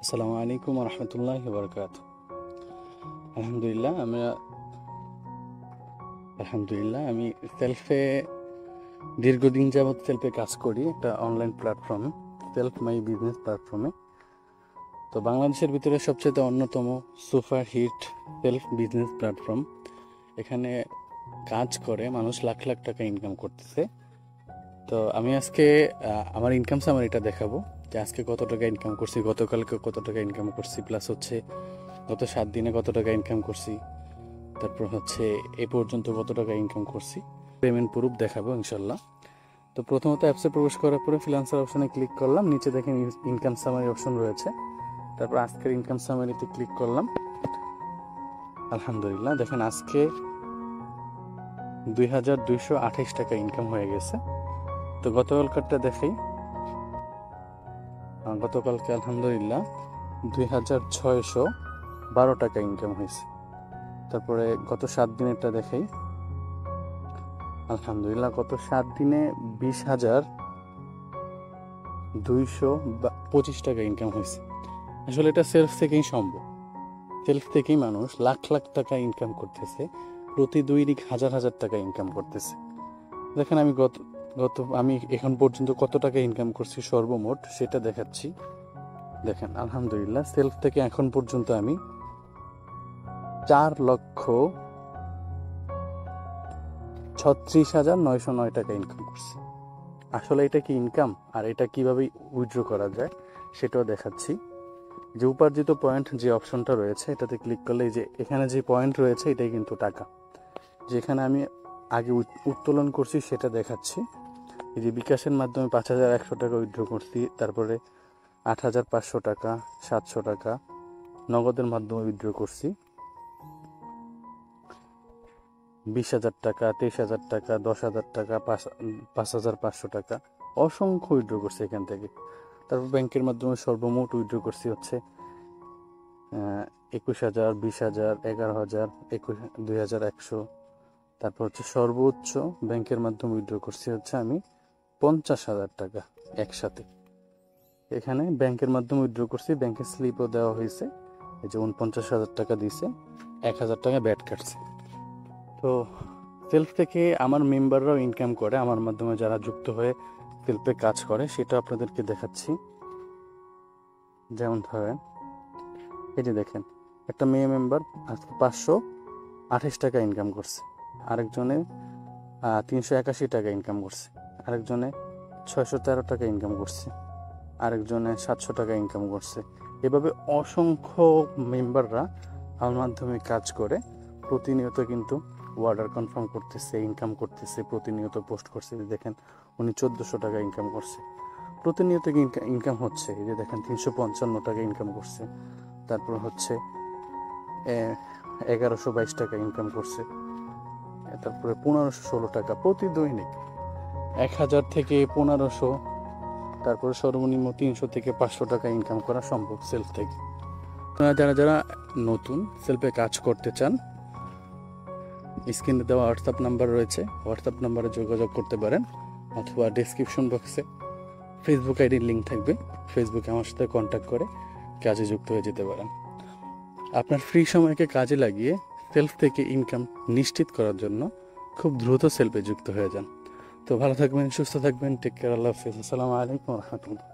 আসসালামু আলাইকুম ওয়া রাহমাতুল্লাহি ওয়া বারাকাতুহু। আলহামদুলিল্লাহ আমি সেলফে দীর্ঘদিন যাবৎ সেলফে কাজ করি একটা অনলাইন প্ল্যাটফর্মে, সেলফ মাই বিজনেস প্ল্যাটফর্মে। তো বাংলাদেশের ভিতরে সবচেয়ে অন্যতম super hit self business platform. এখানে কাজ করে মানুষ লাখ লাখ টাকা ইনকাম করতেছে। তো আমি আজকে আমার ইনকাম সামারিটা দেখাবো যে আজকে কত টাকা ইনকাম করছি, গতকালকে কত টাকা ইনকাম করছি, প্লাস হচ্ছে গত 7 দিনে কত টাকা ইনকাম করছি, তারপর হচ্ছে এ পর্যন্ত কত টাকা ইনকাম করছি, পেমেন্ট প্রুফ দেখাবো ইনশাল্লাহ। তো প্রথমত অ্যাপসে প্রবেশ করার পরে ফ্রিল্যান্সার অপশনে ক্লিক করলাম, নিচে দেখেন ইনকাম সামারি অপশন রয়েছে। তারপর আজকের ইনকাম সামারিতে ক্লিক করলাম। আলহামদুলিল্লাহ দেখেন আজকে 2228 টাকা ইনকাম হয়ে গেছে। তো গতকালকারটা দেখাই, গতকালকে আলহামদুলিল্লাহ 2612 টাকা ইনকাম হয়েছে। তারপরে গত 7 দিনেরটা দেখাই, আলহামদুলিল্লাহ গত 7 দিনে 20,225 টাকা ইনকাম হয়েছে। আসলে এটা সেলফ থেকেই সম্ভব, সেলফ থেকেই মানুষ লাখ লাখ টাকা ইনকাম করতেছে, প্রতি দৈনিক হাজার হাজার টাকা ইনকাম করতেছে। দেখেন আমি আমি এখন পর্যন্ত কত টাকা ইনকাম করছি সর্বমোট সেটা দেখাচ্ছি। দেখেন আলহামদুলিল্লাহ সেলফ থেকে এখন পর্যন্ত আমি 4,36,909 টাকা ইনকাম করছি। আসলে এটা কি ইনকাম আর এটা কিভাবে উইথড্র করা যায় সেটাও দেখাচ্ছি। যে উপার্জিত পয়েন্ট যে অপশনটা রয়েছে এটাতে ক্লিক করলে যে এখানে যে পয়েন্ট রয়েছে এটাই কিন্তু টাকা, যেখানে আমি আগে উত্তোলন করছি সেটা দেখাচ্ছি। এই যে বিকাশের মাধ্যমে 5,100 টাকা উইথড্র করছি, তারপরে 8,500 টাকা, 700 টাকা নগদের মাধ্যমে উইথড্র করছি, 20,000 টাকা, 23,000 টাকা, 10,000 টাকা, 5,500 টাকা অসংখ্য উইথড্র করছি এখান থেকে। তারপর ব্যাংকের মাধ্যমে সর্বমোট উইথড্র করছি হচ্ছে 21,000, 20,000, 11,000, 2,100। তারপর হচ্ছে সর্বোচ্চ ব্যাংকের মাধ্যমে উইথড্র করছি হচ্ছে আমি 50,000 টাকা একসাথে। এখানে ব্যাংকের মাধ্যমে উইথড্র করছি, ব্যাংকের স্লিপও দেওয়া হয়েছে, এই যে 49,000 টাকা দিয়েছে, 1,000 টাকা ব্যাট কাটছে। তো সেলফ থেকে আমার মেম্বাররাও ইনকাম করে, আমার মাধ্যমে যারা যুক্ত হয়ে সেলফে কাজ করে সেটা আপনাদেরকে দেখাচ্ছি। যেমন ধরেন এই যে দেখেন একটা মেয়ে মেম্বার আজকে 528 টাকা ইনকাম করছে, আরেকজনে 381 টাকা ইনকাম করছে, আরেকজনে 613 টাকা ইনকাম করছে, আরেকজনে 700 টাকা ইনকাম করছে। এভাবে অসংখ্য মেম্বাররা আমার মাধ্যমে কাজ করে প্রতিনিয়ত কিন্তু অর্ডার কনফার্ম করতেছে, ইনকাম করতেছে, প্রতিনিয়ত পোস্ট করছে। দেখেন উনি 1400 টাকা ইনকাম করছে, প্রতিনিয়ত ইনকাম হচ্ছে। এই যে দেখেন 355 টাকা ইনকাম করছে, তারপর হচ্ছে 1122 টাকা ইনকাম করছে, তারপরে 1516 টাকা প্রতি দৈনিক, 1000 থেকে 1500, তারপরে সর্বনিম্ন 300 থেকে 500 টাকা ইনকাম করা সম্ভব সেলফ থেকে। আপনারা যারা যারা নতুন সেলফে কাজ করতে চান, স্ক্রিনে দেওয়া হোয়াটসঅ্যাপ নাম্বার রয়েছে, হোয়াটসঅ্যাপ নাম্বারে যোগাযোগ করতে পারেন, অথবা ডেসক্রিপশন বক্সে ফেসবুক আইডির লিঙ্ক থাকবে, ফেসবুকে আমার সাথে কন্ট্যাক্ট করে কাজে যুক্ত হয়ে যেতে পারেন। আপনার ফ্রি সময়কে কাজে লাগিয়ে সেলফ থেকে ইনকাম নিশ্চিত করার জন্য খুব দ্রুত সেলফে যুক্ত হয়ে যান। তো ভালো থাকবেন, সুস্থ থাকবেন, টেক কেয়ার, আল্লাহ হাফেজ, আসসালামু আলাইকুম রহমতুল্লাহ।